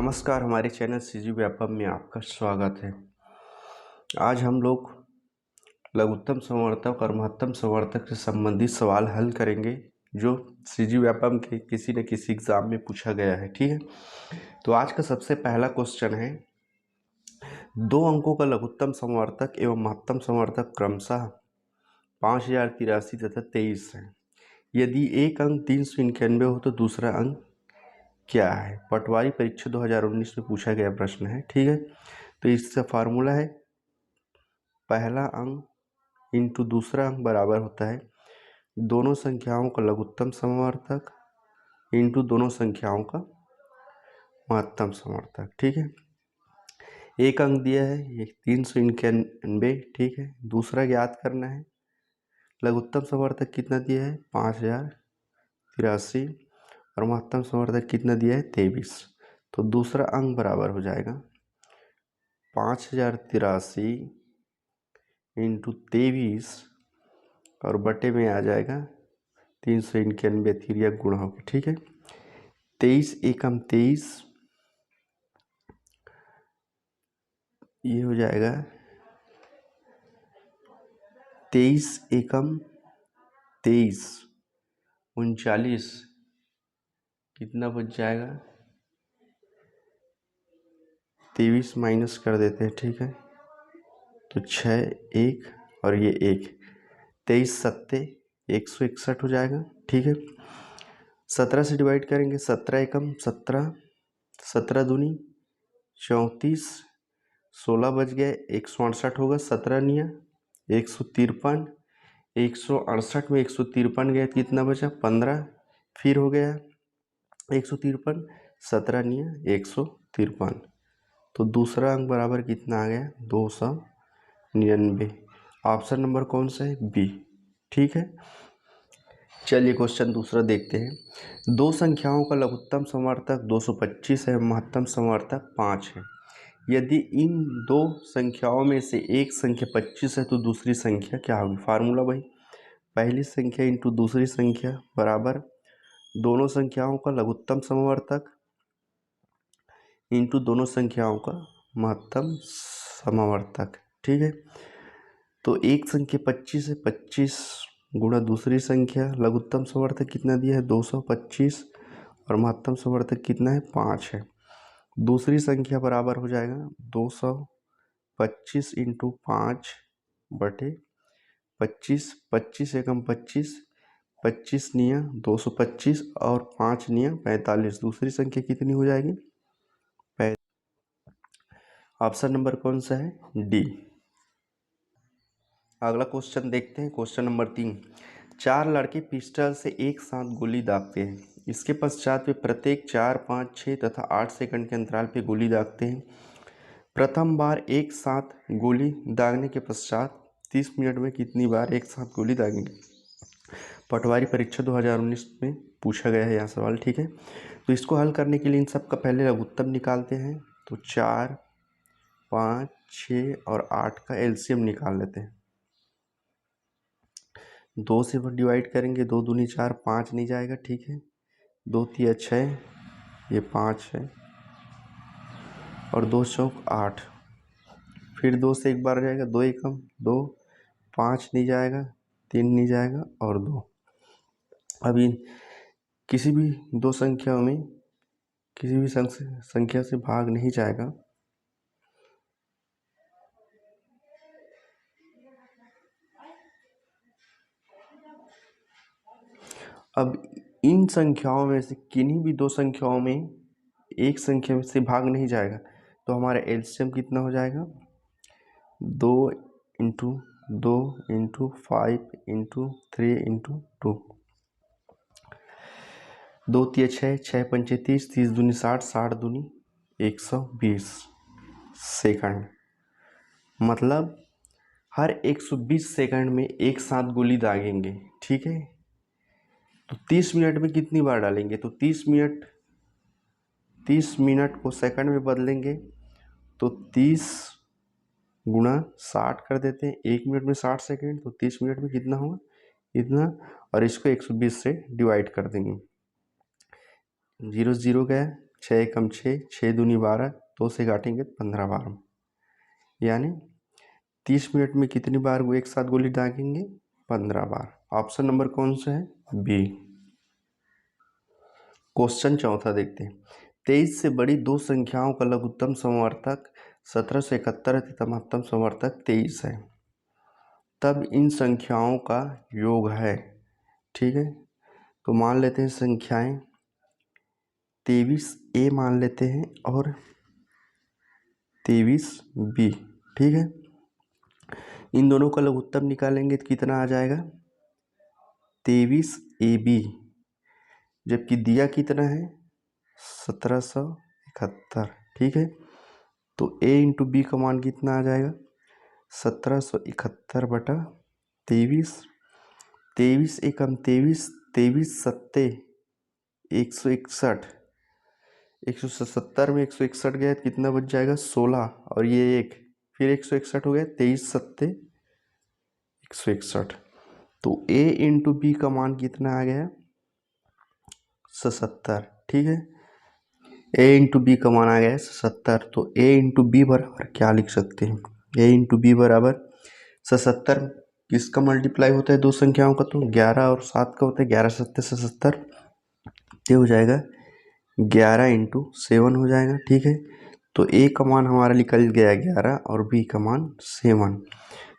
नमस्कार, हमारे channel CG Vyapam में आपका स्वागत है। आज हम लोग लघुत्तम समवर्तक और महत्तम समवर्तक से संबंधित सवाल हल करेंगे जो सीजी व्यापम के किसी न किसी एग्जाम में पूछा गया है। ठीक है, तो आज का सबसे पहला क्वेश्चन है, 2 अंकों का लघुत्तम समवर्तक एवं महत्तम समवर्तक क्रमशः 5083 तथा 23 है। यदि एक अंक 391 हो तो दूसरा अंक क्या है? पटवारी परीक्षा 2019 में पूछा गया प्रश्न है। ठीक है, तो इसका फार्मूला है पहला अंक इंटू दूसरा अंक बराबर होता है दोनों संख्याओं का लघुत्तम समवर्तक इंटू दोनों संख्याओं का महत्तम समवर्तक। ठीक है, एक अंक दिया है ये 391। ठीक है, दूसरा ज्ञात करना है लघुत्तम समवर्तक कितना दिया है 5083 और महत्तम समवर्तक कितना दिया है 23। तो दूसरा अंक बराबर हो जाएगा 5083 इंटू 23 और बटे में आ जाएगा 391 तिरिया गुणा होगा। ठीक है, 23 एकम 23, ये हो जाएगा 23 एकम 23, 39, कितना बच जाएगा 23 माइनस कर देते हैं। ठीक है, तो 6 1 और ये 1, 23 सत्ते 161 हो जाएगा। ठीक है, 17 से डिवाइड करेंगे, 17 एकम 17, 17 दूनी 34, 16 बच गए 168 होगा, 17 निया 153, 168 में 153 गया कितना बचा 15, फिर हो गया 153, 17 निया 153, तो दूसरा अंक बराबर कितना आ गया 299। ऑप्शन नंबर कौन सा है? बी। ठीक है, चलिए क्वेश्चन दूसरा देखते हैं। दो संख्याओं का लघुत्तम समवर्तक 225 है, महत्तम समवर्तक 5 है। यदि इन दो संख्याओं में से एक संख्या 25 है तो दूसरी संख्या क्या होगी? फार्मूला भाई पहली संख्या इंटू दूसरी संख्या बराबर दोनों संख्याओं का लघुत्तम समवर्तक इंटू दोनों संख्याओं का महत्तम समवर्तक। ठीक है, तो एक संख्या 25 है, 25 गुणा दूसरी संख्या लघुत्तम समवर्तक कितना दिया है 225 और महत्तम समवर्तक कितना है 5 है। दूसरी संख्या बराबर हो जाएगा 225 इंटू 5 बटे 25, 25 एकम 25, 25 निया 225 और 5 निया 45। दूसरी संख्या कितनी हो जाएगी? ऑप्शन नंबर कौन सा है? डी। अगला क्वेश्चन देखते हैं, क्वेश्चन नंबर 3। 4 लड़के पिस्टल से एक साथ गोली दागते हैं। इसके पश्चात वे प्रत्येक 4, 5, 6 तथा 8 सेकंड के अंतराल पे गोली दागते हैं। प्रथम बार एक साथ गोली दागने के पश्चात 30 मिनट में कितनी बार एक साथ गोली दागेंगे? पटवारी परीक्षा 2019 में पूछा गया है यह सवाल। ठीक है, तो इसको हल करने के लिए इन सब का पहले लघुत्तम निकालते हैं। तो 4, 5, 6 और 8 का एलसीएम निकाल लेते हैं। 2 से डिवाइड करेंगे, 2 दूनी 4, 5 नहीं जाएगा। ठीक है, 2 तिया 6, ये 5 है और 2 चौक 8, फिर 2 से एक बार जाएगा, 2 एकम 2, 5 नहीं जाएगा, 3 नहीं जाएगा और 2। अभी किसी भी दो संख्याओं में किसी भी संख्या से भाग नहीं जाएगा। अब इन संख्याओं में से किन्हीं भी दो संख्याओं में एक संख्या से भाग नहीं जाएगा, तो हमारा एलसीएम कितना हो जाएगा 2 इंटू 2 इंटू 5 इंटू 3 इंटू 2। 2 तिया 6, 6 पंचे 30, 30 दूनी 60, 60 दूनी 120 सेकंड। मतलब हर 120 सेकंड में एक साथ गोली दागेंगे। ठीक है, तो 30 मिनट में कितनी बार डालेंगे? तो 30 मिनट को सेकंड में बदलेंगे तो 30 गुणा 60 कर देते हैं। 1 मिनट में 60 सेकंड, तो 30 मिनट में कितना होगा इतना, और इसको 120 से डिवाइड कर देंगे। 0 0 गया, 6 एकम 6, 6 दूनी 12, 2 से काटेंगे 15 बार, यानी 30 मिनट में कितनी बार वो एक साथ गोली दागेंगे? 15 बार। ऑप्शन नंबर कौन सा है? बी। क्वेश्चन चौथा देखते हैं। 23 से बड़ी दो संख्याओं का लघुत्तम समवर्तक 1771 तथा महत्तम समवर्तक 23 है, तब इन संख्याओं का योग है। ठीक है, तो मान लेते हैं संख्याएं 23A मान लेते हैं और 23B। ठीक है, इन दोनों का लघुत्तम निकालेंगे तो कितना आ जाएगा? 23AB, जबकि दिया कितना है? 1771। ठीक है, तो A इंटू बी का मान कितना आ जाएगा? 1771/23। 23 एकम 23, 23 सत्ते 161, 170 में 161 गया तो कितना बच जाएगा? 16, और ये एक फिर 161 हो गया, 23 सत्ते 161। तो A इंटू बी का मान कितना आ गया? 77। ठीक है, A इंटू बी का मान आ गया है 77। तो A इंटू बी बराबर क्या लिख सकते हैं? A इंटू बी बराबर 77 किसका मल्टीप्लाई होता है दो संख्याओं का? तो 11 और 7 का होता है, 11 सत्ते 77, ये हो जाएगा 11 इंटू 7 हो जाएगा। ठीक है, तो A का मान हमारा निकल गया 11 और B का मान 7।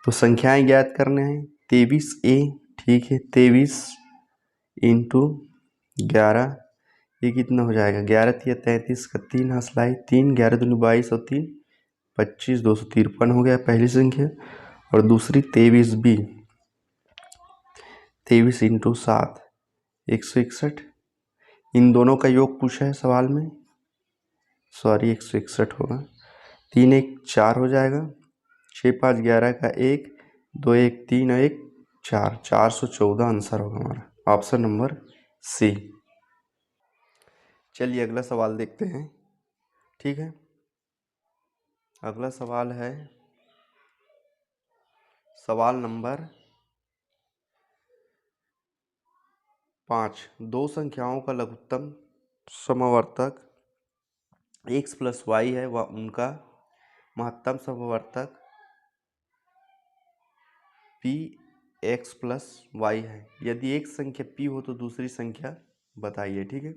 तो संख्याएं ज्ञात करने हैं। 23A, ठीक है, 23 इंटू 11, ये कितना हो जाएगा? 11 तिया 33 का 3 हंसलाई 3, 11 दूनी 22 और 3 25, 253 हो गया पहली संख्या। और दूसरी 23B, 23 इंटू 7 161। इन दोनों का योग पूछा है सवाल में, सॉरी 161 होगा। 3 1 4 हो जाएगा, 6 5 11 का 1, 2 1 3 और 1 4, 414 आंसर होगा हमारा, ऑप्शन नंबर सी। चलिए अगला सवाल देखते हैं। ठीक है, अगला सवाल है सवाल नंबर 5। दो संख्याओं का लघुत्तम समवर्तक x प्लस वाई है व उनका महत्तम समवर्तक p x प्लस वाई है। यदि एक संख्या p हो तो दूसरी संख्या बताइए। ठीक है,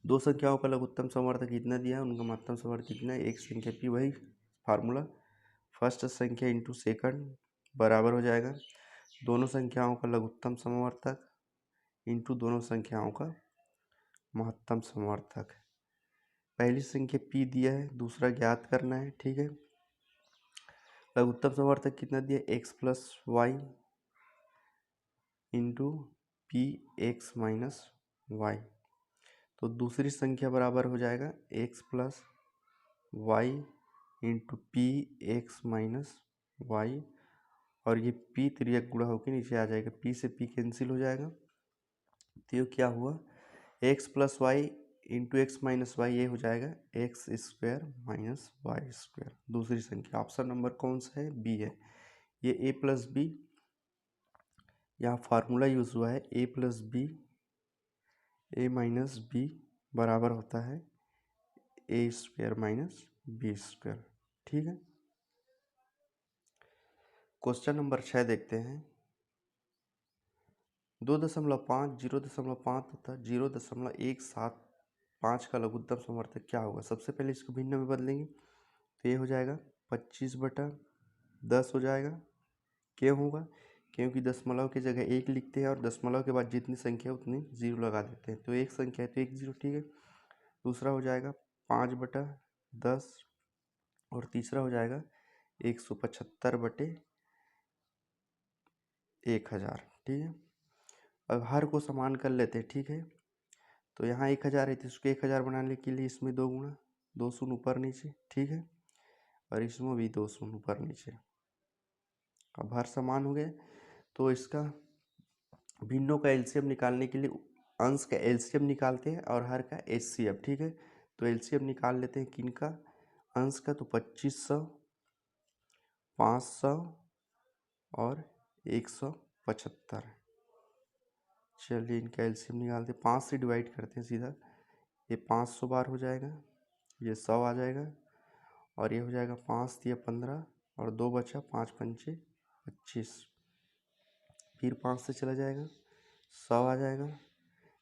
दो संख्याओं का लघुत्तम समवर्तक कितना दिया है, उनका महत्तम समवर्तक कितना है? एक संख्या p, वही फार्मूला, फर्स्ट संख्या इंटू सेकंड बराबर हो जाएगा दोनों संख्याओं का लघुत्तम समवर्तक इंटू दोनों संख्याओं का महत्तम समवर्तक। पहली संख्या p दिया है, दूसरा ज्ञात करना है। ठीक है, लघुत्तम समवर्तक कितना दिया? x plus y into p x minus y. तो दूसरी संख्या बराबर हो जाएगा x plus y into p x minus y, और ये p तिर्यक गुणा होकर नीचे आ जाएगा, p से p कैंसिल हो जाएगा। तो ये क्या हुआ? x plus y into x minus y, ये हो जाएगा x square minus y square. दूसरी संख्या, ऑप्शन नंबर कौन सा है? बी है। ये a प्लस बी, यहाँ फार्मूला यूज हुआ है a plus b, a minus b बराबर होता है a square minus b square. ठीक है, क्वेश्चन नंबर 6 देखते हैं। 2.5, 0.5 तथा 0.175 का लघुत्तम समवर्तक क्या होगा? सबसे पहले इसको भिन्न में बदलेंगे तो ये हो जाएगा 25/10 हो जाएगा। क्यों होगा? क्योंकि दशमलव की जगह 1 लिखते हैं और दशमलव के बाद जितनी संख्या है उतनी 0 लगा देते हैं, तो एक संख्या है तो 1 0। ठीक है, दूसरा हो जाएगा 5/10 और तीसरा हो जाएगा 175/1000। ठीक है, अब हर को समान कर लेते हैं। ठीक है, तो यहाँ 1000 है तो इसको 1000 बनाने के लिए इसमें 2 गुणा, 2 शून्य ऊपर नीचे। ठीक है, और इसमें भी 2 शून्य ऊपर नीचे। अब हर समान हो गए तो इसका भिन्नों का एलसीएम निकालने के लिए अंश का एलसीएम निकालते हैं और हर का एचसीएफ। ठीक है, तो एलसीएम निकाल लेते हैं किन का? अंश का, तो 2500, 500 और 175। चलिए इनका एलसीएम निकालते हैं, 5 से डिवाइड करते हैं सीधा, ये 500 बार हो जाएगा, ये 100 आ जाएगा, और ये हो जाएगा 5 दिया 15 और 2 बचा, 5 पंचे 25। फिर 5 से चला जाएगा, 100 आ जाएगा,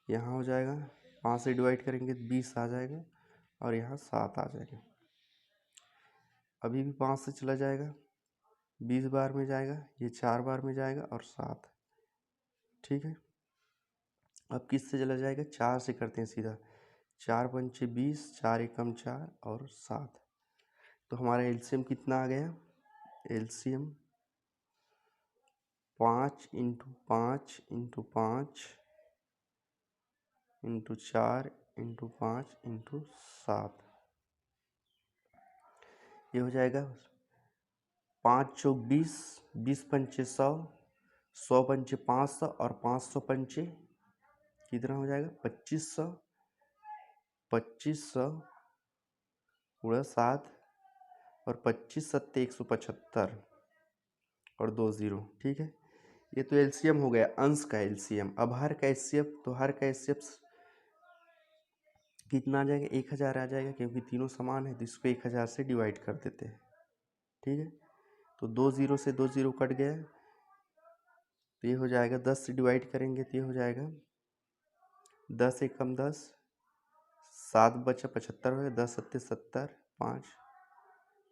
यहाँ हो जाएगा 5 से डिवाइड करेंगे 20 आ जाएगा, और यहाँ 7 आ जाएगा। अभी भी 5 से चला जाएगा, 20 बार में जाएगा, ये 4 बार में जाएगा और 7। ठीक है, अब किससे चला जाएगा, 4 से करते हैं सीधा, 4 पंचे 20, 4 एकम 4 और 7। तो हमारा एलसीएम कितना आ गया, LCM 5 into 5 into 5 into 4 into 5 into 7, ये हो जाएगा 5 चौक 20, 20 पंचे 100, 100 पंचे 500 और 500 पंचे कितना हो जाएगा 2500, 2500 गुणा 7 और 25 सत्ते 175 और 2 0। ठीक है, ये तो एलसीएम हो गया, अंश का एलसीएम। अब हर का एचसीएफ, तो हर का एचसीएफ कितना आ जाएगा, 1000 आ जाएगा, क्योंकि तीनों समान है तो इसको 1000 से डिवाइड कर देते हैं। ठीक है, तो 2 0 से 2 0 कट गया, तो ये हो जाएगा 10 से डिवाइड करेंगे तो ये हो जाएगा 10 एकम 10, 7 बचा 75 हो गया, 10 सत्ते 70, 5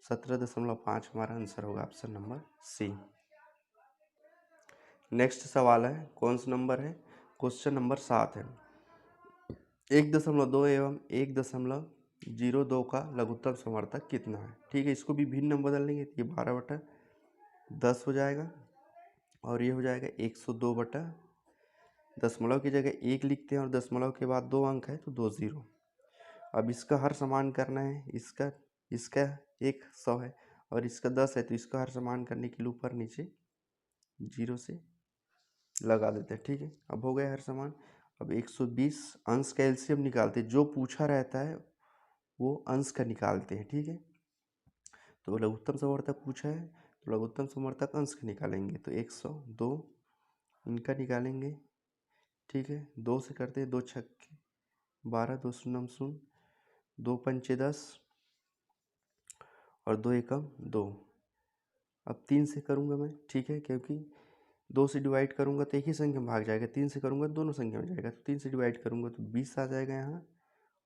17.5 हमारा आंसर होगा, ऑप्शन नंबर सी। नेक्स्ट सवाल है, कौन सा नंबर है, क्वेश्चन नंबर 7 है। 1.2 एवं 1.02 का लघुत्तम समर्थक कितना है। ठीक है, इसको भी भिन्न नंबर बदल लेंगे, ये 12/10 हो जाएगा, और ये हो जाएगा 102 दशमलव की जगह 1 लिखते हैं और दशमलव के बाद 2 अंक है तो 2 0। अब इसका हर समान करना है, इसका 100 है और इसका 10 है, तो इसका हर समान करने के लिए ऊपर नीचे 0 से लगा देते हैं। ठीक है, अब हो गया हर समान। अब 120 अंश का एलसीएम निकालते हैं, जो पूछा रहता है वो अंश का निकालते हैं। ठीक है, तो लघुत्तम समर्थक पूछा है तो लघुत्तम समर्थक अंश का निकालेंगे, तो 102 इनका निकालेंगे। ठीक है, 2 से करते हैं, 2 छक्के 12, 2 शून्य 0, 2 पंचे 10 और 2 एकम 2। अब 3 से करूँगा मैं, ठीक है, क्योंकि 2 से डिवाइड करूँगा तो एक ही संख्या में भाग जाएगा, 3 से करूँगा तो दोनों संख्या में जाएगा, तो 3 से डिवाइड करूँगा तो 20 आ जाएगा यहाँ,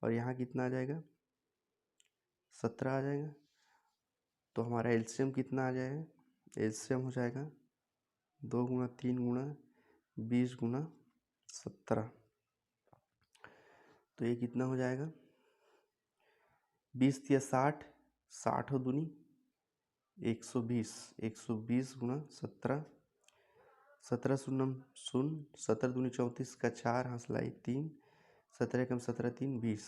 और यहाँ कितना आ जाएगा 17 आ जाएगा। तो हमारा एलसीएम कितना आ जाएगा, एलसीएम हो जाएगा 2 गुणा 3 गुणा 20 गुणा 17, तो ये कितना हो जाएगा 20 या 60, 60 हो दूनी 120, 120 गुणा 17, 17 शून्य 0, 17 दूनी 34 का 4 हंसलाई 3, 17 कम 17 3 20,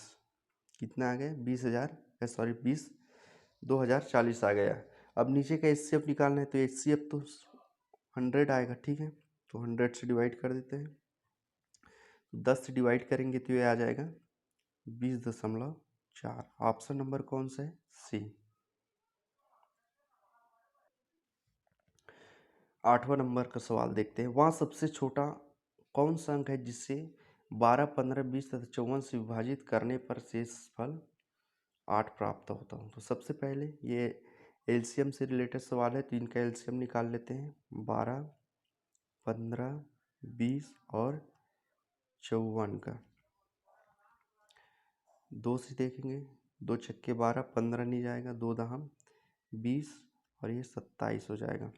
कितना आ गया 20,000, सॉरी 20,40 आ गया। अब नीचे का एचसीएफ निकालना है, तो एचसीएफ तो 100 आएगा। ठीक है, तो 100 से डिवाइड कर देते हैं, 10 से डिवाइड करेंगे तो ये आ जाएगा 20.4। ऑप्शन नंबर कौन सा है, सी। 8वां नंबर का सवाल देखते हैं, वहाँ सबसे छोटा कौन सा अंक है जिससे 12, 15, 20 तथा 54 से विभाजित करने पर शेषफल 8 प्राप्त होता हूँ। तो सबसे पहले ये एलसीएम से रिलेटेड सवाल है, तो इनका एलसीएम निकाल लेते हैं, 12, 15, 20 और 54 का 2 से देखेंगे, 2 छक्के 12, 15 नहीं जाएगा, 2 दहम 20 और ये 27 हो जाएगा।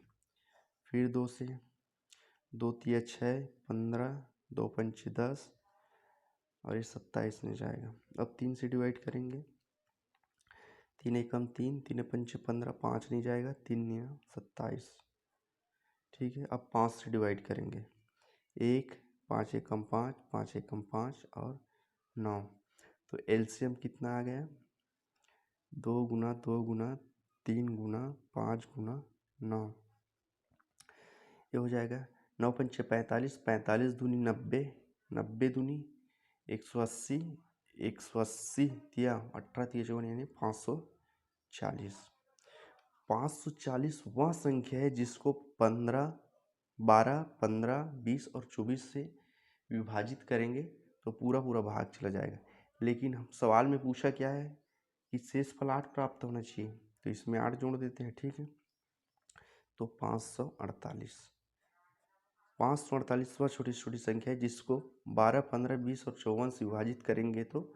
फिर 2 से, 2 तिया 6, 15, 2 पंचे 10 और ये 27 नहीं जाएगा। अब 3 से डिवाइड करेंगे, 3 एकम 3, 3 पंचे 15, 5 नहीं जाएगा, 3 निया 27। ठीक है, अब 5 से डिवाइड करेंगे, 1, 5 एकम 5, 5 एकम 5 और 9, तो एलसीएम कितना आ गया 2 गुना 2 गुना 3 गुना 5 गुना 9, ये हो जाएगा 9 पंचे 45, 45 दूनी 90, 90 दूनी 180, 180 तिया 18 तिया 54 यानी 540। 540 वह संख्या है जिसको 12, 15, 20 और 24 से विभाजित करेंगे तो पूरा पूरा भाग चला जाएगा। लेकिन हम सवाल में पूछा क्या है कि शेषफल 8 प्राप्त होना चाहिए, तो इसमें 8 जोड़ देते हैं, ठीक है। तो 548। 548 वह छोटी छोटी संख्या है जिसको 12, 15, 20 और 54 से विभाजित करेंगे तो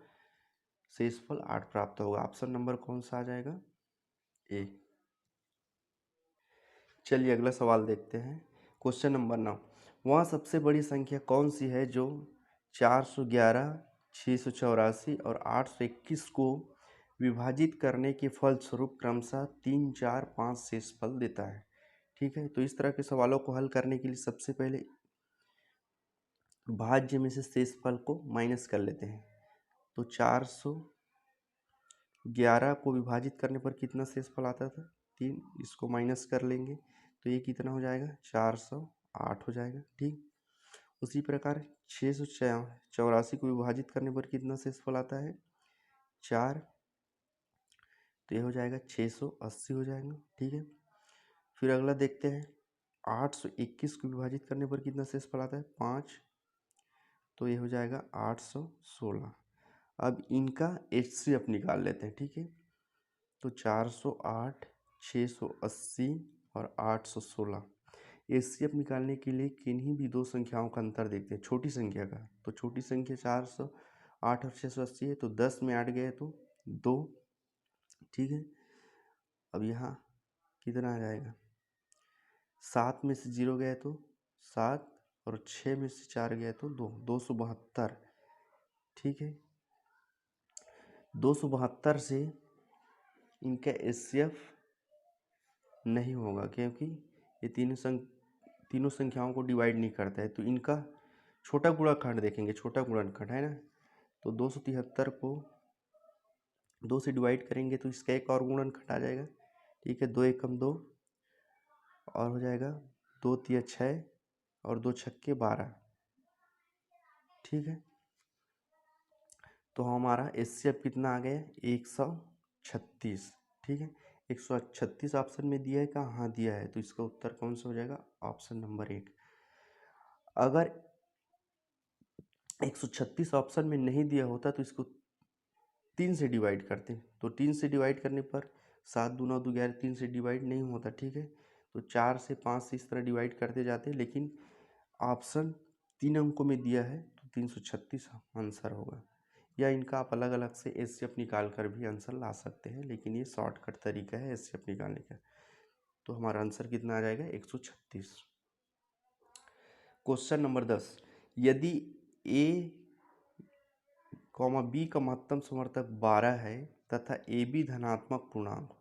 शेषफल 8 प्राप्त होगा। ऑप्शन नंबर कौन सा आ जाएगा? ए। चलिए अगला सवाल देखते हैं। क्वेश्चन नंबर 9, वह सबसे बड़ी संख्या कौन सी है जो 411, 684 और 821 को विभाजित करने के फलस्वरूप क्रमशः 3, 4, 5 शेषफल देता है? ठीक है, तो इस तरह के सवालों को हल करने के लिए सबसे पहले भाज्य में से शेषफल को माइनस कर लेते हैं। तो 411 को विभाजित करने पर कितना शेषफल आता था? 3। इसको माइनस कर लेंगे तो ये कितना हो जाएगा? 408 हो जाएगा, ठीक। उसी प्रकार 684 को विभाजित करने पर कितना शेषफल आता है? 4। तो ये हो जाएगा 680 हो जाएगा, ठीक है। फिर अगला देखते हैं, 821 को विभाजित करने पर कितना शेषफल आता है? 5। तो ये हो जाएगा 816। अब इनका HCF निकाल लेते हैं, ठीक है। तो 408, 680 और 816 HCF निकालने के लिए किन्हीं भी दो संख्याओं का अंतर देखते हैं, छोटी संख्या का। तो छोटी संख्या 408 और 680 है, तो 10 में 8 गए तो 2, ठीक है। अब यहाँ कितना आ जाएगा? 7 में से 0 गए तो 7 और 6 में से 4 गए तो 2, 272, ठीक है। 272 से इनका HCF नहीं होगा क्योंकि ये तीनों संख्याओं को डिवाइड नहीं करता है। तो इनका छोटा गुणनखंड देखेंगे, छोटा गुणनखंड है ना। तो 273 को 2 से डिवाइड करेंगे तो इसका एक और गुणनखंड आ जाएगा, ठीक है। 2 एकम 2 और हो जाएगा 2 तिया 6 और 2 छक्के 12, ठीक है। तो हमारा HCF कितना आ गया? 136, ठीक है। 136 ऑप्शन में दिया है क्या? हाँ दिया है, तो इसका उत्तर कौन सा हो जाएगा? Option number 1। अगर 136 ऑप्शन में नहीं दिया होता तो इसको 3 से डिवाइड करते, तो 3 से डिवाइड करने पर 7 दूना 2 11, 3 से डिवाइड नहीं होता, ठीक है। तो 4 से 5 से इस तरह डिवाइड करते जाते, लेकिन ऑप्शन 3 अंकों में दिया है तो 336 आंसर होगा। या इनका आप अलग अलग से HCF निकाल कर भी आंसर ला सकते हैं, लेकिन ये शॉर्टकट तरीका है HCF निकालने का। तो हमारा आंसर कितना आ जाएगा? 136। क्वेश्चन नंबर 10, यदि A, B का महत्तम समर्थक 12 है तथा AB धनात्मक पूर्णांक हो,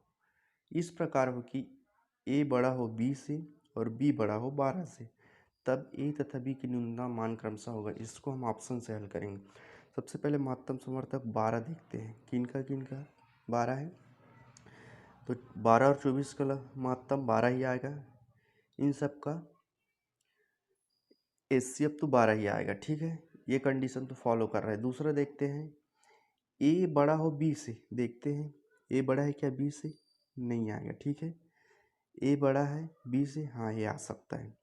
इस प्रकार हो कि A बड़ा हो B से और B बड़ा हो 12 से, तब A तथा B की न्यूनतम मान क्रमशः होगा। इसको हम ऑप्शन से हल करेंगे। सबसे पहले महत्तम समर्थक 12 देखते हैं, किनका 12 है। तो 12 और 24 का महत्तम 12 ही आएगा, इन सब का HCF तो 12 ही आएगा, ठीक है। ये कंडीशन तो फॉलो कर रहा है। दूसरा देखते हैं, A बड़ा हो B से, देखते हैं A बड़ा है क्या B से? नहीं आएगा, ठीक है। A बड़ा है B से, हाँ ये आ सकता है।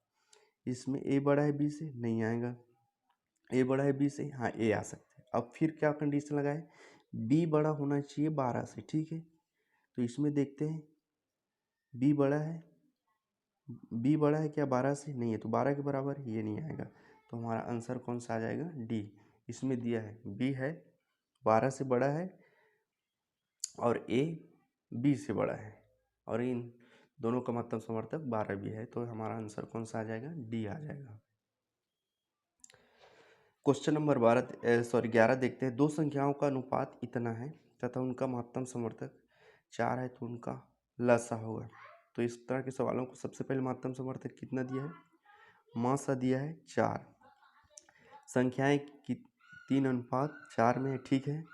इसमें A बड़ा है B से, नहीं आएगा। A बड़ा है B से, हाँ A आ सकता है। अब फिर क्या कंडीशन लगाए? B बड़ा होना चाहिए 12 से, ठीक है। तो इसमें देखते हैं B बड़ा है, B बड़ा है क्या 12 से? नहीं है, तो 12 के बराबर ये नहीं आएगा। तो हमारा आंसर कौन सा आ जाएगा? D। इसमें दिया है B है 12 से बड़ा है और A B से बड़ा है, और इन दोनों का महत्तम समर्थक 12 भी है, तो हमारा आंसर कौन सा आ जाएगा? D आ जाएगा। क्वेश्चन नंबर 11 देखते हैं। दो संख्याओं का अनुपात इतना है तथा उनका महत्तम समर्थक 4 है, तो उनका लसा होगा। तो इस तरह के सवालों को सबसे पहले महत्तम समर्थक कितना दिया है? मासा दिया है 4, संख्याएं की 3:4 में है, ठीक है।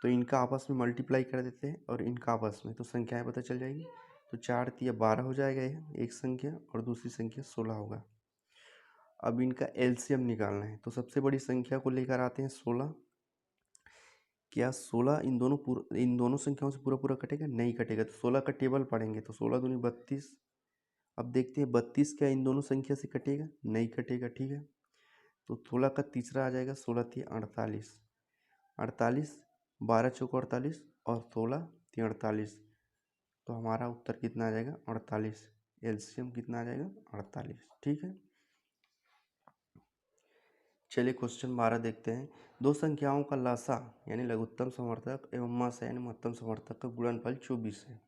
तो इनका आपस में मल्टीप्लाई कर देते हैं और इनका आपस में, तो संख्याएं पता चल जाएगी। तो 4 तिया 12 हो जाएगा यह एक संख्या, और दूसरी संख्या 16 होगा। अब इनका LCM निकालना है, तो सबसे बड़ी संख्या को लेकर आते हैं 16। क्या 16 इन दोनों संख्याओं से पूरा पूरा कटेगा? नहीं कटेगा। तो 16 का टेबल पढ़ेंगे तो 16 दूनी 32। अब देखते हैं 32 क्या इन दोनों संख्या से कटेगा? नहीं कटेगा, ठीक है। तो 16 का तीसरा आ जाएगा 16 तिया 48, 48, 12 चौक 48 और 16 3 48। तो हमारा उत्तर कितना आ जाएगा 48। एलसीएम कितना आ जाएगा 48। ठीक है, चलिए क्वेश्चन 12 देखते हैं। दो संख्याओं का लसा यानी लघुत्तम समर्थक एवं मस यानी महत्तम समर्थक का गुणनफल 24 है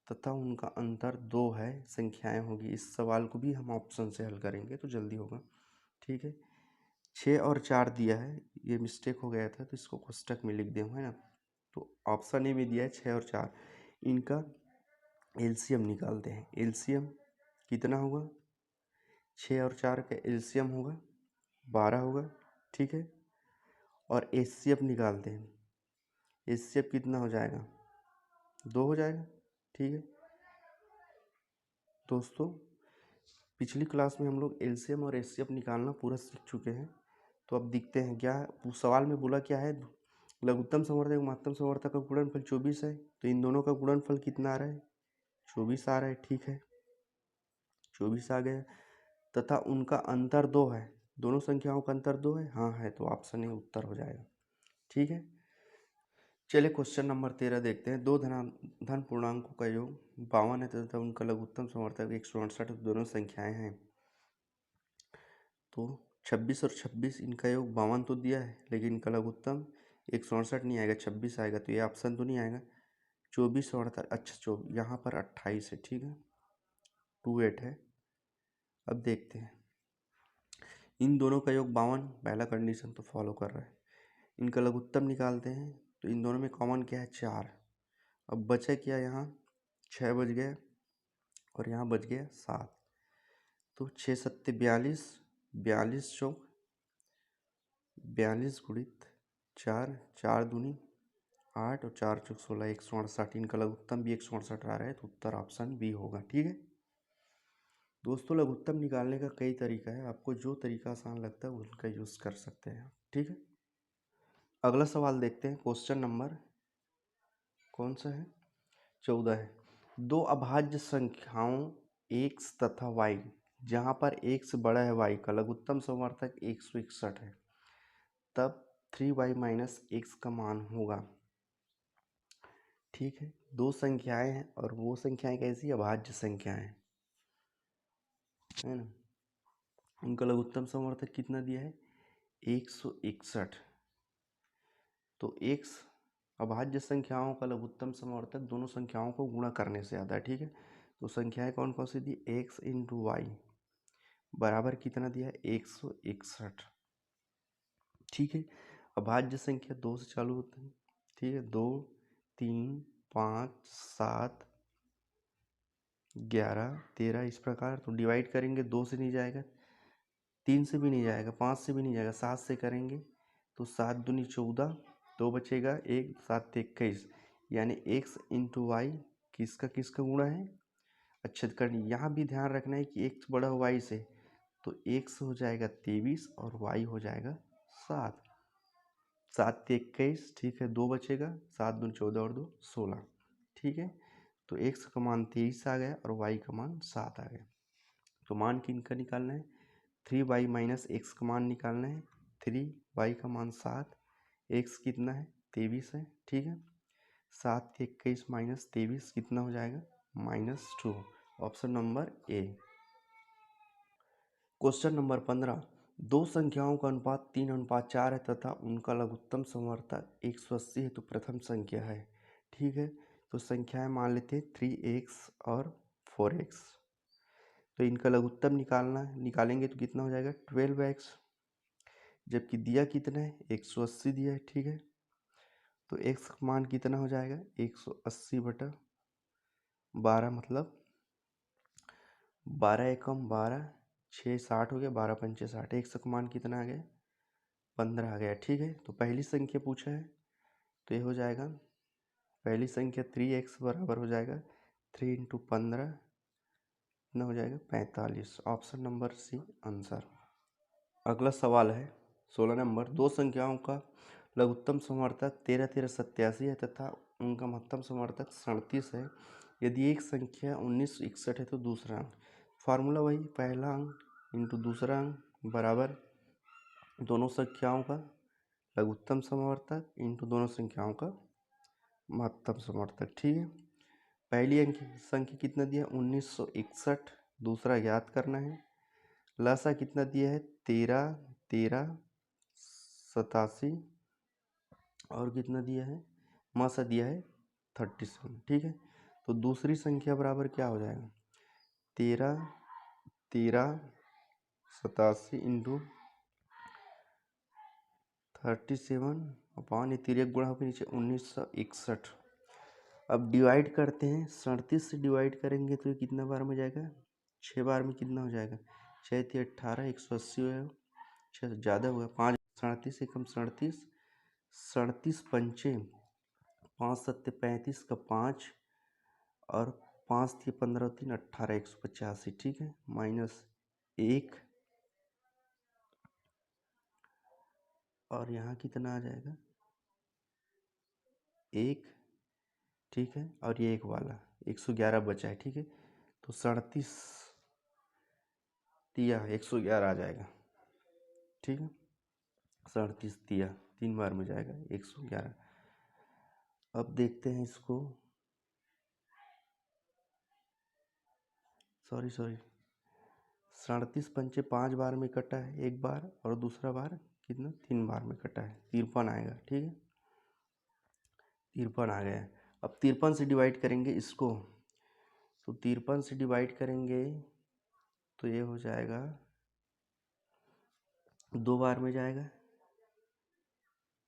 तथा उनका अंतर 2 है, संख्याएं होगी। इस सवाल को भी हम ऑप्शन से हल करेंगे तो जल्दी होगा। ठीक है, 6 और 4 दिया है, ये मिस्टेक हो गया था तो इसको कोष्टक में लिख दें, है ना। तो ऑप्शन ए में दिया है 6 और 4, इनका एलसीएम निकालते हैं। एलसीएम कितना होगा, 6 और 4 का एलसीएम होगा 12 होगा। ठीक है, और एचसीएफ निकालते हैं। एचसीएफ कितना हो जाएगा, 2 हो जाएगा। ठीक है दोस्तों, पिछली क्लास में हम लोग एलसीएम और एचसीएफ निकालना पूरा सीख चुके हैं। तो अब दिखते हैं क्या सवाल में बोला क्या है। लघुत्तम समर्थक महत्तम समर्थक का गुणनफल 24 है, तो इन दोनों का गुणनफल कितना आ रहा है, 24 आ रहा है। ठीक है, 24 आ गया तथा उनका अंतर 2 है। दोनों संख्याओं का अंतर 2 है, हाँ है, तो ऑप्शन ए उत्तर हो जाएगा। ठीक है, चलिए क्वेश्चन नंबर 13 देखते हैं। दो धन पूर्णांकों का योग 52 है तथा उनका लघुत्तम समर्थक 168 दोनों संख्याएं हैं। तो 26 और 26 इनका योग 52 तो दिया है, लेकिन इनका लघुत्तम 168 नहीं आएगा, 26 आएगा, तो ये ऑप्शन तो नहीं आएगा। 24 और 48, अच्छा 24 यहाँ पर 28 है। ठीक है, 28 है। अब देखते हैं, इन दोनों का योग 52, पहला कंडीशन तो फॉलो कर रहा है। इनका लघुत्तम निकालते हैं, तो इन दोनों में कॉमन क्या है, 4। अब बचा क्या, यहाँ 6 बच गया और यहाँ बच गया 7। तो 6 सत्ते 42, 42 चौक 42 गुणित 4, 4 दूनी 8 और 4 चौक 16, 168। इनका लघुत्तम भी 168 आ रहा है, तो उत्तर ऑप्शन बी होगा। ठीक है दोस्तों, लघुत्तम निकालने का कई तरीका है, आपको जो तरीका आसान लगता है उनका यूज़ कर सकते हैं। ठीक है, अगला सवाल देखते हैं। क्वेश्चन नंबर कौन सा है, 14 है। दो अभाज्य संख्याओं x तथा y, जहाँ पर x बड़ा है y का लघुत्तम समर्थक 161 है, तब 3y माइनस x का मान होगा। ठीक है, दो संख्याएं हैं और वो संख्याएं कैसी, अभाज्य संख्याएं है ना। उनका लघुत्तम समर्थक कितना दिया है, 161। तो x अभाज्य संख्याओं का लघुत्तम समर्थक दोनों संख्याओं को गुणा करने से आता है। ठीक है, तो संख्याएं कौन कौन सी दी, x इंटू वाई बराबर कितना दिया है, 161। ठीक है, अभाज्य संख्या 2 से चालू होते हैं। ठीक है, 2 3 5 7 11 13 इस प्रकार। तो डिवाइड करेंगे, 2 से नहीं जाएगा, 3 से भी नहीं जाएगा, 5 से भी नहीं जाएगा, 7 से करेंगे तो 7 दूनी 14, 2 बचेगा 1, 7 21, यानी x इंटू वाई किसका गुणा है। अच्छा करनी, यहाँ भी ध्यान रखना है कि x बड़ा हो y से, तो x हो जाएगा 23 और y हो जाएगा 7, 7 21। ठीक है, 2 बचेगा, 7 दूनी 14 और 2 16। ठीक है, तो x का मान 23 आ गया और y का मान 7 आ गया। तो मान किनका निकालना है, 3y माइनस एक्स का मान निकालना है। 3y का मान 7, x कितना है 23 है। ठीक है, 7 21 माइनस 23 कितना हो जाएगा, -2। Option number A. Question number 15, दो संख्याओं का अनुपात 3:4 है तथा उनका लघुत्तम समर्थक 180 है, तो प्रथम संख्या है। ठीक है, तो संख्याएं मान लेते हैं 3x और 4x। तो इनका लघुत्तम निकालेंगे तो कितना हो जाएगा 12x, जबकि दिया कितना है 180 दिया है। ठीक है, तो x का मान कितना हो जाएगा 180/12, मतलब 12 एकम 12, 6 60 हो गया, 12 पंचे 60, x का मान कितना आ गया 15 आ गया। ठीक है, तो पहली संख्या पूछा है तो ये हो जाएगा, पहली संख्या 3x बराबर हो जाएगा 3 इंटू 15 कितना हो जाएगा 45। Option number C answer. अगला सवाल है 16 नंबर, दो संख्याओं का लघुत्तम समर्थक 13 13 87 है तथा उनका महत्तम समर्थक 37 है। यदि एक संख्या 19 61 है तो दूसरा अंक, फार्मूला वही, पहला अंक इंटू दूसरा अंक बराबर दोनों संख्याओं का लघुत्तम समवर्तक इंटू दोनों संख्याओं का महत्तम समवर्तक। ठीक है, पहली अंक संख्या कितना दिया 1961, दूसरा ज्ञात करना है। लसा कितना दिया है 13, 13, 87 और कितना दिया है मासा दिया है 37। ठीक है, तो दूसरी संख्या बराबर क्या हो जाएगा 13, 13, 87 इंटू 37 अपॉन ये 13 गुणा होकर नीचे 1961। अब डिवाइड करते हैं, 37 से डिवाइड करेंगे तो ये कितना बार में जाएगा 6 बार में कितना हो जाएगा 6 × 18 180 होगा, 6 ज़्यादा होगा 5 37 एकम 37, 37 पंचे 5 7 35 का 5 और 5 × 15 3 18 185। ठीक है, -1 और यहाँ कितना आ जाएगा 1। ठीक है, और ये एक वाला 111 बचा है। ठीक है, तो 37 तिया 111 आ जाएगा। ठीक है, 37 तिया 3 बार में जाएगा 111। अब देखते हैं इसको, सॉरी 37 पंचे 5 बार में कटा है एक बार, और दूसरा बार कितना 3 बार में कटा है 53 आएगा। ठीक है, 53 आ गया है। अब 53 से डिवाइड करेंगे इसको, तो 53 से डिवाइड करेंगे तो ये हो जाएगा 2 बार में जाएगा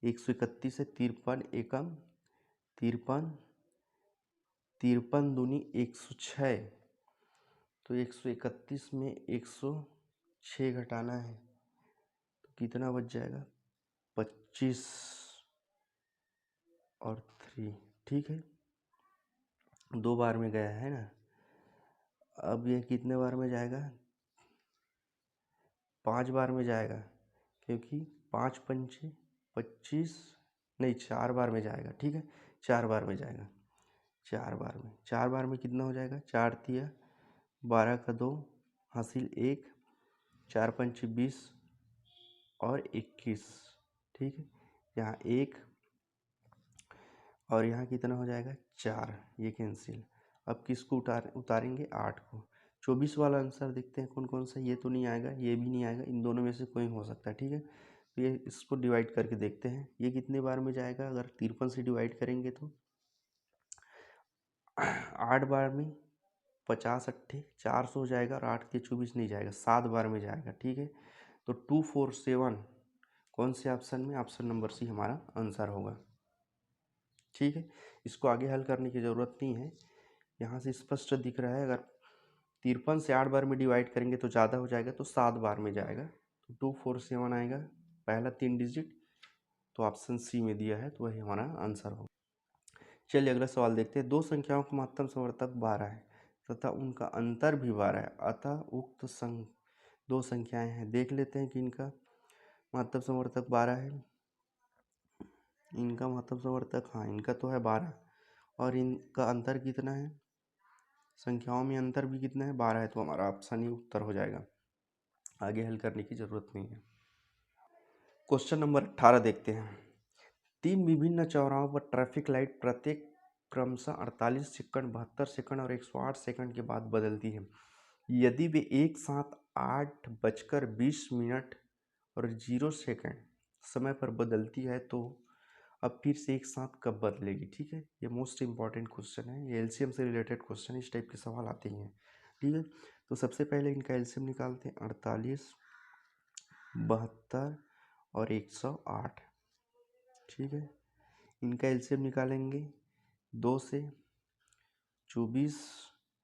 131 है 53 एकम 53, 53 दूनी 106, तो 131 में 106 घटाना है तो कितना बच जाएगा 25 और 3। ठीक है, 2 बार में गया है ना। अब ये कितने बार में जाएगा 5 बार में जाएगा, क्योंकि 5 पंचे 25 नहीं 4 बार में जाएगा। ठीक है, 4 बार में जाएगा, 4 बार में कितना हो जाएगा 4 तिया 12 का 2 हासिल 1, 4 पंचे 20 और 21। ठीक है, यहाँ 1 और यहाँ कितना हो जाएगा 4, ये कैंसिल। अब किसको उतारेंगे 8 को। 24 वाला आंसर देखते हैं कौन कौन सा, ये तो नहीं आएगा, ये भी नहीं आएगा, इन दोनों में से कोई हो सकता है। ठीक है, तो ये इसको डिवाइड करके देखते हैं ये कितने बार में जाएगा। अगर 53 से डिवाइड करेंगे तो 8 बार में 50 अट्ठे 400 हो जाएगा, और 8 के 24 नहीं जाएगा, 7 बार में जाएगा। ठीक है, तो 247 कौन से ऑप्शन में, ऑप्शन नंबर सी हमारा आंसर होगा। ठीक है, इसको आगे हल करने की ज़रूरत नहीं है, यहाँ से स्पष्ट दिख रहा है। अगर 53 से 8 बार में डिवाइड करेंगे तो ज़्यादा हो जाएगा, तो 7 बार में जाएगा, तो 247 आएगा पहला 3 डिजिट, तो ऑप्शन सी में दिया है, तो वही हमारा आंसर होगा। चलिए अगला सवाल देखते हैं। 2 संख्याओं का महत्तम समवर्तक 12 है तथा उनका अंतर भी 12 है, अतः उक्त 2 संख्याएं हैं। देख लेते हैं कि इनका महत्तम समवर्तक 12 है। इनका महत्तम समवर्तक, हाँ इनका तो है 12, और इनका अंतर कितना है, संख्याओं में अंतर भी कितना है 12 है, तो हमारा ऑप्शन ही उत्तर हो जाएगा, आगे हल करने की ज़रूरत नहीं है। क्वेश्चन नंबर 18 देखते हैं। 3 विभिन्न चौराहों पर ट्रैफिक लाइट प्रत्येक क्रमशः 48 सेकंड 72 सेकंड और 108 सेकंड के बाद बदलती है। यदि वे एक साथ 8:20 और 0 सेकंड समय पर बदलती है तो अब फिर से एक साथ कब बदलेगी। ठीक है, ये मोस्ट इंपॉर्टेंट क्वेश्चन है, ये एलसीएम से रिलेटेड क्वेश्चन है, इस टाइप के सवाल आते हैं। ठीक है, तो सबसे पहले इनका एलसीएम निकालते हैं, 48, 72 और 108। ठीक है, इनका एलसीएम निकालेंगे 2 से 24,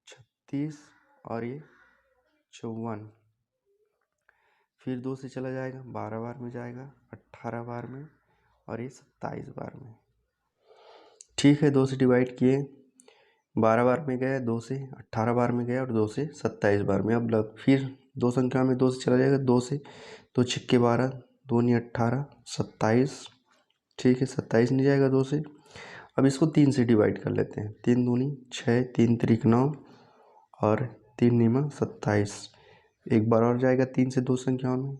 36 और ये 54, फिर 2 से चला जाएगा 12 बार में जाएगा, 18 बार में और ये 27 बार में। ठीक है, 2 से डिवाइड किए 12 बार में गया, 2 से 18 बार में गया और 2 से 27 बार में। अब फिर 2 संख्या में 2 से चला जाएगा, 2 से 2 छिक्के 12, 2 नहीं 18, 27। ठीक है, 27 नहीं जाएगा 2 से। अब इसको 3 से डिवाइड कर लेते हैं, 3 दूनी 6, 3 त्रिक 9 और 3 निमा 27। एक बार और जाएगा 3 से 2 संख्याओं में,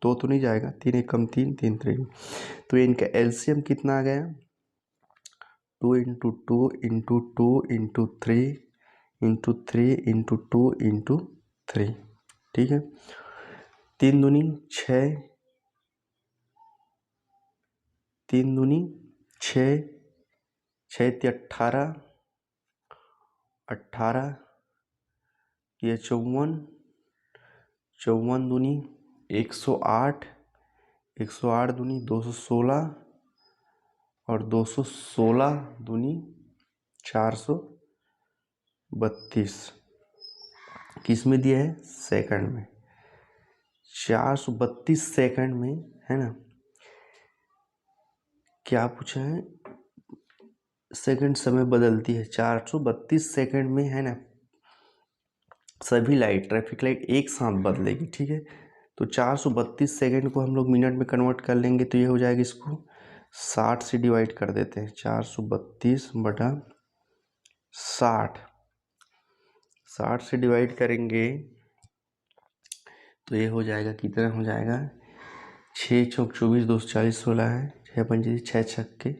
2 तो नहीं जाएगा, 3 एक कम 3, 3 3। तो इनका एलसीएम कितना आ गया, 2 into 2 into 2 into 3 into 3 into 2 into 3। ठीक है, 3 दूनी 6, 3 दूनी 6, 6 × 18, 18 ये 54, 54 दूनी 108, 108 दूनी 216 और 216 दूनी 432। किस में दिया है, सेकंड में। 432 सेकंड में, है ना, क्या पूछा है, सेकंड समय बदलती है। 432 सेकंड में, है ना, सभी लाइट, ट्रैफिक लाइट एक साथ बदलेगी। ठीक है, तो 432 सेकंड को हम लोग मिनट में कन्वर्ट कर लेंगे तो ये हो जाएगा, इसको 60 से डिवाइड कर देते हैं। 432 बटा 60, 60 से डिवाइड करेंगे तो ये हो जाएगा, कितना हो जाएगा, 6 चौक 24, 2 40, 16 है, 6 पंजे 6 छक्के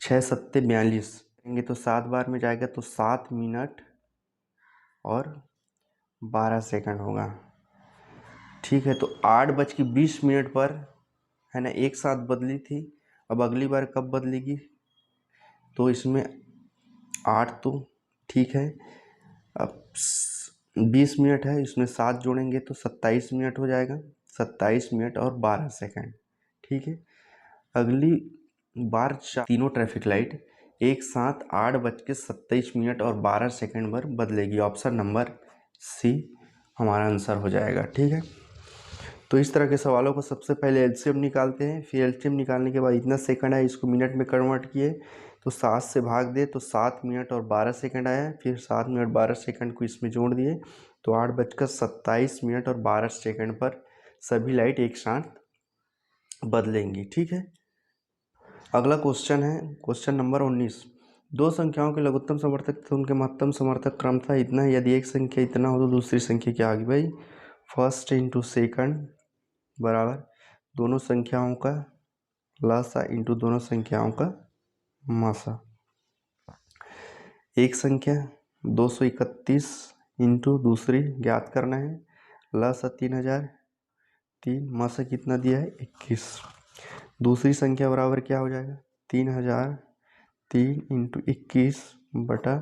6 सत्ते 42 करेंगे तो 7 बार में जाएगा तो 7 मिनट और 12 सेकंड होगा। ठीक है, तो 8:20 पर, है ना, एक साथ बदली थी। अब अगली बार कब बदलेगी, तो इसमें 8 तो ठीक है, अब 20 मिनट है, इसमें 7 जोड़ेंगे तो 27 मिनट हो जाएगा, 27 मिनट और 12 सेकंड। ठीक है, अगली बार तीनों ट्रैफिक लाइट एक साथ 8:27 और 12 सेकंड पर बदलेगी। ऑप्शन नंबर सी हमारा आंसर हो जाएगा। ठीक है, तो इस तरह के सवालों को सबसे पहले एलसीएम निकालते हैं, फिर एलसीएम निकालने के बाद इतना सेकंड है, इसको मिनट में कन्वर्ट किए तो 7 से भाग दे तो 7 मिनट और 12 सेकंड आया, फिर 7 मिनट 12 सेकंड को इसमें जोड़ दिए तो 8:27 और 12 सेकंड पर सभी लाइट एक साथ बदलेंगी। ठीक है, अगला क्वेश्चन है क्वेश्चन नंबर 19। दो संख्याओं के लघुत्तम समर्थक तथा उनके महत्तम समर्थक क्रम था इतना है, यदि एक संख्या इतना हो तो दूसरी संख्या क्या होगी भाई, फर्स्ट इंटू सेकंड बराबर दोनों संख्याओं का लसा इंटू दोनों संख्याओं का मसा। एक संख्या 231 इंटू दूसरी ज्ञात करना है, लसा 3003, मसा कितना दिया है 21। दूसरी संख्या बराबर क्या हो जाएगा, 3003 इंटू 21 बटा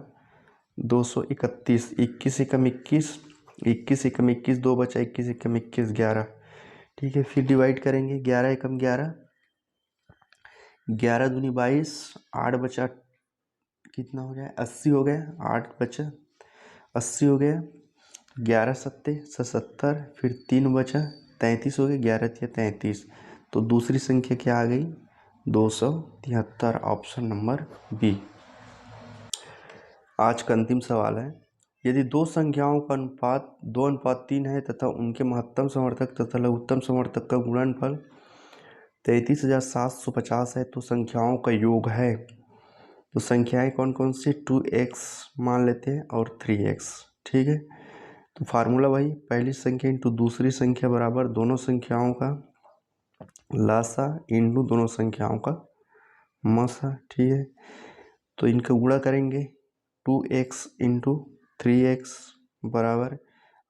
231, 21 एकम 21, 21 एकम 21 2 बचा, 21 एकम 21 11। ठीक है, फिर डिवाइड करेंगे, 11 एकम 11, 11 दूनी 22, 8 बचा कितना हो जाए 80 हो गया, 8 बचा 80 हो गया, 11 सत्ते 77, फिर 3 बचा 33 हो गया, 11 तिया 33। तो दूसरी संख्या क्या आ गई 273, ऑप्शन नंबर बी। आज का अंतिम सवाल है, यदि दो संख्याओं का अनुपात 2:3 है तथा उनके महत्तम समर्थक तथा लघुत्तम समर्थक का गुणनफल 33,750 है तो संख्याओं का योग है। तो संख्याएं कौन कौन सी, 2x मान लेते हैं और 3x। ठीक है, तो फार्मूला वही, पहली संख्या इंटू दूसरी संख्या बराबर दोनों संख्याओं का लासा इंटू दोनों संख्याओं का मसा। ठीक है, तो इनका गुणा करेंगे, 2x इंटू 3x बराबर,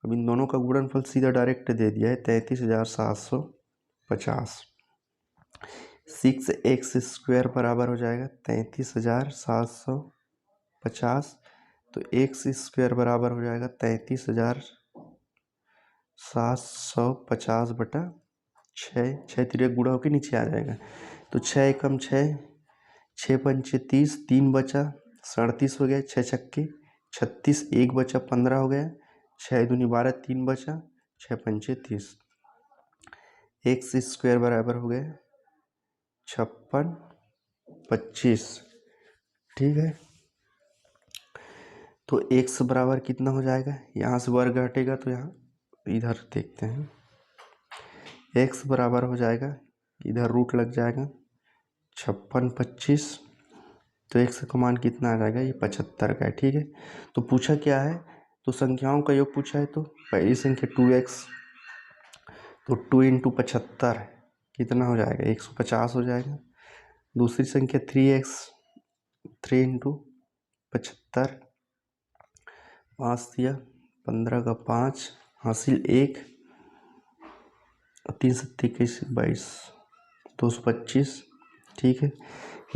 अब इन दोनों का गुणनफल सीधा डायरेक्ट दे दिया है 33,750। 6x स्क्वायर बराबर हो जाएगा 33,750, तो x स्क्वायर बराबर हो जाएगा 33,750 बटा 6, 6 3 गुणा होकर नीचे आ जाएगा, तो 6 एकम 6, 6 पंचे 30, 3 बचा 37 हो गया, 6 छक्के 36, 1 बचा 15 हो गया, 6 दूनी 12, 3 बचा, 6 पंचे 30, एक्स स्क्वायर बराबर हो गया 56 25। ठीक है, तो x बराबर कितना हो जाएगा, यहाँ से वर्ग हटेगा तो यहाँ इधर देखते हैं, x बराबर हो जाएगा, इधर रूट लग जाएगा 56 25, तो x का मान कितना आ जाएगा, ये 75 का है। ठीक है, तो पूछा क्या है, तो संख्याओं का योग पूछा है, तो पहली संख्या 2x, तो 2 इंटू 75 कितना हो जाएगा, 150 हो जाएगा। दूसरी संख्या 3x, 3 इंटू 75, 5 दिया, 15 का 5 हासिल 1, 3 7 21 22, 225। ठीक है,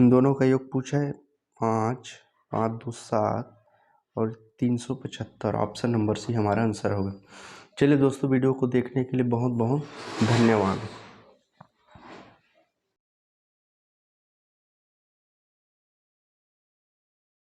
इन दोनों का योग पूछा है 5, 5 2 7 और 375। ऑप्शन नंबर सी हमारा आंसर होगा। चलिए दोस्तों, वीडियो को देखने के लिए बहुत बहुत धन्यवाद।